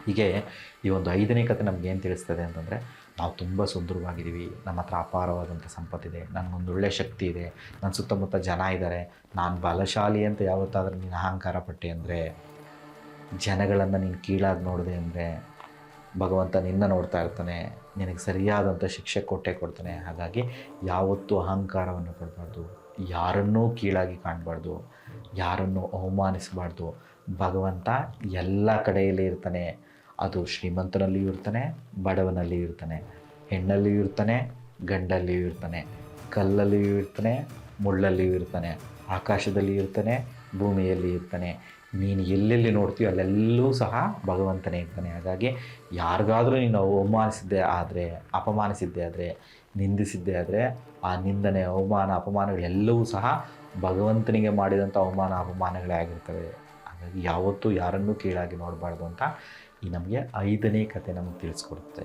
ಹೀಗೆ ಈ ಒಂದು 5ನೇ ಕತೆ ನಮಗೇನು ತಿಳಿಸ್ತದೆ ಅಂತಂದರೆ, ನಾವು ತುಂಬ ಸುಂದರವಾಗಿದ್ದೀವಿ, ನಮ್ಮ ಹತ್ರ ಅಪಾರವಾದಂಥ ಸಂಪತ್ತಿದೆ, ನನಗೊಂದೊಳ್ಳೆ ಶಕ್ತಿ ಇದೆ, ನನ್ನ ಸುತ್ತಮುತ್ತ ಜನ ಇದ್ದಾರೆ, ನಾನು ಬಲಶಾಲಿ ಅಂತ ಯಾವತ್ತಾದರೂ ನೀನು ಅಹಂಕಾರ ಪಟ್ಟೆ ಅಂದರೆ, ಜನಗಳನ್ನು ನೀನು ಕೀಳಾಗಿ ನೋಡಿದೆ ಅಂದರೆ, ಭಗವಂತ ನಿನ್ನ ನೋಡ್ತಾ ಇರ್ತಾನೆ, ನಿನಗೆ ಸರಿಯಾದಂಥ ಶಿಕ್ಷೆ ಕೊಟ್ಟೇ ಕೊಡ್ತಾನೆ. ಹಾಗಾಗಿ ಯಾವತ್ತೂ ಅಹಂಕಾರವನ್ನು ಪಡಬಾರ್ದು, ಯಾರನ್ನೂ ಕೀಳಾಗಿ ಕಾಣಬಾರ್ದು, ಯಾರನ್ನೂ ಅವಮಾನಿಸಬಾರ್ದು. ಭಗವಂತ ಎಲ್ಲ ಕಡೆಯಲ್ಲಿ ಇರ್ತಾನೆ. ಅದು ಶ್ರೀಮಂತನಲ್ಲಿಯೂ ಇರ್ತಾನೆ, ಬಡವನಲ್ಲಿಯೂ ಇರ್ತಾನೆ, ಹೆಣ್ಣಲ್ಲಿಯೂ ಇರ್ತಾನೆ, ಗಂಡಲ್ಲಿಯೂ ಇರ್ತಾನೆ, ಕಲ್ಲಲ್ಲಿಯೂ ಇರ್ತಾನೆ, ಮುಳ್ಳಲ್ಲಿಯೂ ಇರ್ತಾನೆ, ಆಕಾಶದಲ್ಲಿಯೂ ಇರ್ತಾನೆ, ಭೂಮಿಯಲ್ಲಿ ಇರ್ತಾನೆ. ನೀನು ಎಲ್ಲೆಲ್ಲಿ ನೋಡ್ತೀಯೋ ಅಲ್ಲೆಲ್ಲೂ ಸಹ ಭಗವಂತನೇ ಇರ್ತಾನೆ. ಹಾಗಾಗಿ ಯಾರಿಗಾದರೂ ನೀನು ಅವಮಾನಿಸಿದ್ದೆ ಆದರೆ, ಅಪಮಾನಿಸಿದ್ದೆ ಆದರೆ, ನಿಂದಿಸಿದ್ದೆ ಆದರೆ, ಆ ನಿಂದನೆ, ಅವಮಾನ, ಅಪಮಾನಗಳೆಲ್ಲವೂ ಸಹ ಭಗವಂತನಿಗೆ ಮಾಡಿದಂಥ ಅವಮಾನ ಅಪಮಾನಗಳೇ ಆಗಿರ್ತವೆ. ಹಾಗಾಗಿ ಯಾವತ್ತೂ ಯಾರನ್ನೂ ಕೀಳಾಗಿ ನೋಡಬಾರ್ದು ಅಂತ ಈ ನಮಗೆ 5ನೇ ಕತೆ ನಮಗೆ ತಿಳಿಸ್ಕೊಡುತ್ತೆ.